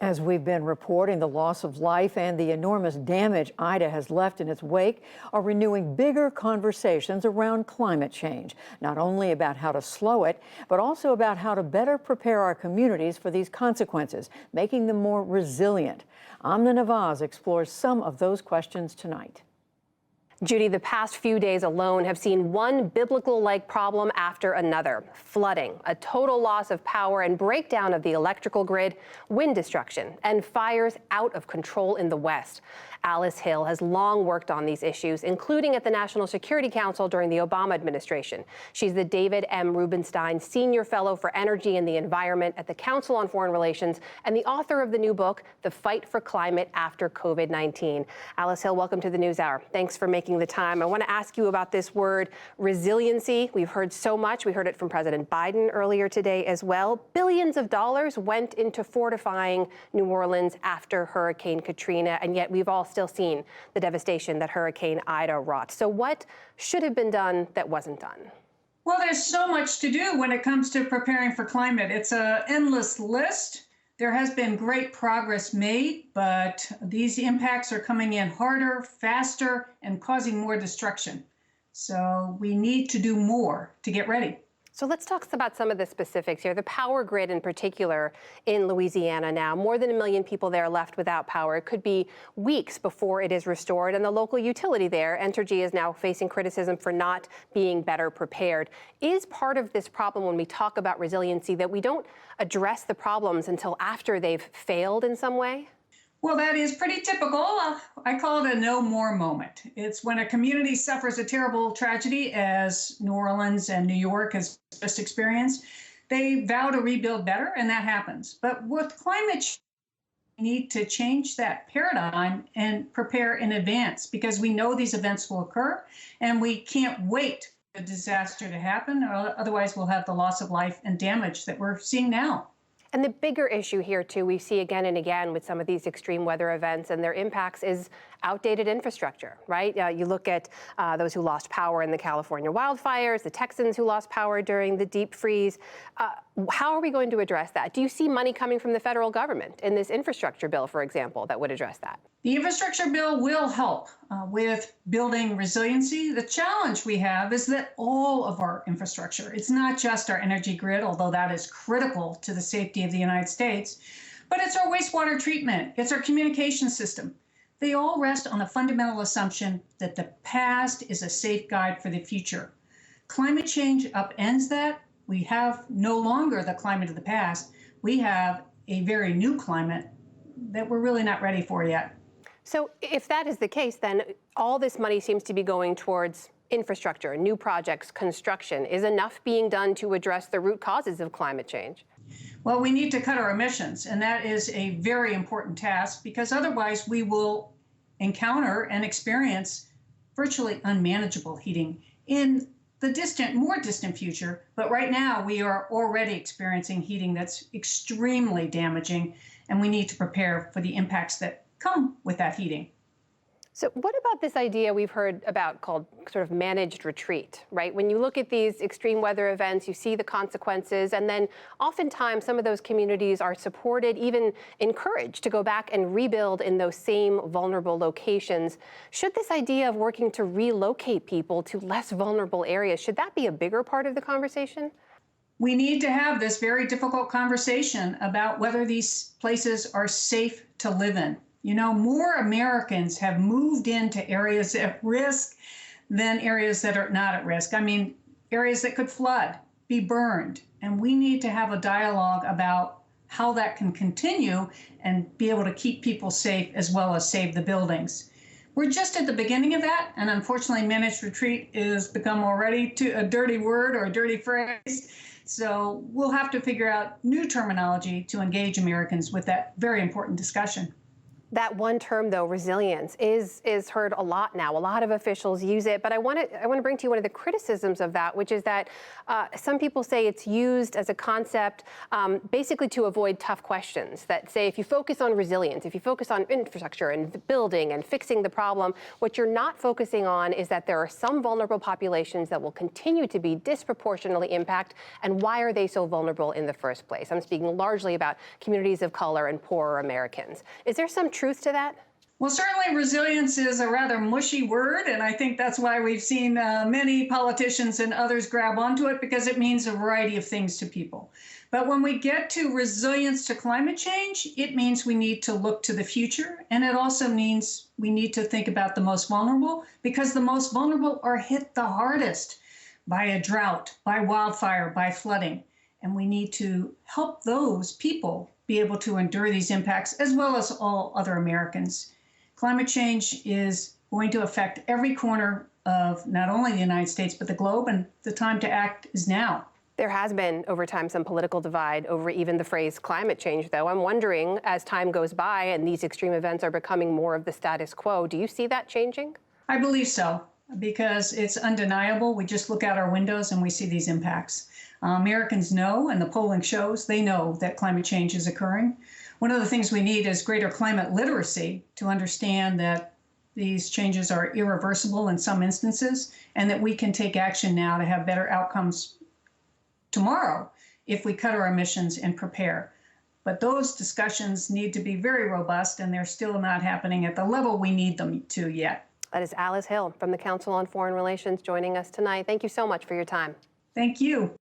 As we've been reporting, the loss of life and the enormous damage Ida has left in its wake are renewing bigger conversations around climate change, not only about how to slow it, but also about how to better prepare our communities for these consequences, making them more resilient. Amna Nawaz explores some of those questions tonight. Judy, the past few days alone have seen one biblical-like problem after another. Flooding, a total loss of power and breakdown of the electrical grid, wind destruction, and fires out of control in the West. Alice Hill has long worked on these issues, including at the National Security Council during the Obama administration. She's the David M. Rubenstein Senior Fellow for Energy and the Environment at the Council on Foreign Relations and the author of the new book, The Fight for Climate After COVID-19. Alice Hill, welcome to the NewsHour. Thanks for making the time. I want to ask you about this word, resiliency. We've heard so much. We heard it from President Biden earlier today as well. Billions of dollars went into fortifying New Orleans after Hurricane Katrina, and yet we've all still seen the devastation that Hurricane Ida wrought. So what should have been done that wasn't done? Well, there's so much to do when it comes to preparing for climate. It's an endless list. There has been great progress made, but these impacts are coming in harder, faster, and causing more destruction. So we need to do more to get ready. So let's talk about some of the specifics here. The power grid in particular in Louisiana now, more than 1 million people there left without power. It could be weeks before it is restored. And the local utility there, Entergy, is now facing criticism for not being better prepared. Is part of this problem when we talk about resiliency that we don't address the problems until after they've failed in some way? Well, that is pretty typical. I call it a no more moment. It's when a community suffers a terrible tragedy, as New Orleans and New York has just experienced, they vow to rebuild better, and that happens. But with climate change, we need to change that paradigm and prepare in advance, because we know these events will occur, and we can't wait for the disaster to happen. Otherwise, we'll have the loss of life and damage that we're seeing now. And the bigger issue here, too, we see again and again with some of these extreme weather events and their impacts is outdated infrastructure, right? You look at those who lost power in the California wildfires, the Texans who lost power during the deep freeze. How are we going to address that? Do you see money coming from the federal government in this infrastructure bill, for example, that would address that? The infrastructure bill will help with building resiliency. The challenge we have is that all of our infrastructure, it's not just our energy grid, although that is critical to the safety of the United States, but it's our wastewater treatment, it's our communication system. They all rest on the fundamental assumption that the past is a safe guide for the future. Climate change upends that. We have no longer the climate of the past. We have a very new climate that we're really not ready for yet. So if that is the case, then all this money seems to be going towards infrastructure, new projects, construction. Is enough being done to address the root causes of climate change? Well, we need to cut our emissions, and that is a very important task, because otherwise we will encounter and experience virtually unmanageable heating in the more distant future. But right now we are already experiencing heating that's extremely damaging, and we need to prepare for the impacts that come with that heating. So what about this idea we've heard about called sort of managed retreat, right? When you look at these extreme weather events, you see the consequences, and then oftentimes some of those communities are supported, even encouraged to go back and rebuild in those same vulnerable locations. Should this idea of working to relocate people to less vulnerable areas, should that be a bigger part of the conversation? We need to have this very difficult conversation about whether these places are safe to live in. You know, more Americans have moved into areas at risk than areas that are not at risk. I mean, areas that could flood, be burned. And we need to have a dialogue about how that can continue and be able to keep people safe as well as save the buildings. We're just at the beginning of that. And unfortunately, managed retreat has become already a dirty word or a dirty phrase. So we'll have to figure out new terminology to engage Americans with that very important discussion. That one term, though, resilience, is heard a lot now. A lot of officials use it, but I want to bring to you one of the criticisms of that, which is that some people say it's used as a concept basically to avoid tough questions. That say, if you focus on resilience, if you focus on infrastructure and building and fixing the problem, what you're not focusing on is that there are some vulnerable populations that will continue to be disproportionately impacted, and why are they so vulnerable in the first place? I'm speaking largely about communities of color and poorer Americans. Is there some truth to that? Well, certainly resilience is a rather mushy word, and I think that's why we've seen many politicians and others grab onto it, because it means a variety of things to people. But when we get to resilience to climate change, it means we need to look to the future, and it also means we need to think about the most vulnerable, because the most vulnerable are hit the hardest by a drought, by wildfire, by flooding. And we need to help those people be able to endure these impacts, as well as all other Americans. Climate change is going to affect every corner of not only the United States, but the globe, and the time to act is now. There has been, over time, some political divide over even the phrase climate change, though. I'm wondering, as time goes by and these extreme events are becoming more of the status quo, do you see that changing? I believe so, because it's undeniable. We just look out our windows and we see these impacts. Americans know, and the polling shows, they know that climate change is occurring. One of the things we need is greater climate literacy to understand that these changes are irreversible in some instances, and that we can take action now to have better outcomes tomorrow if we cut our emissions and prepare. But those discussions need to be very robust, and they're still not happening at the level we need them to yet. That is Alice Hill from the Council on Foreign Relations joining us tonight. Thank you so much for your time. Thank you.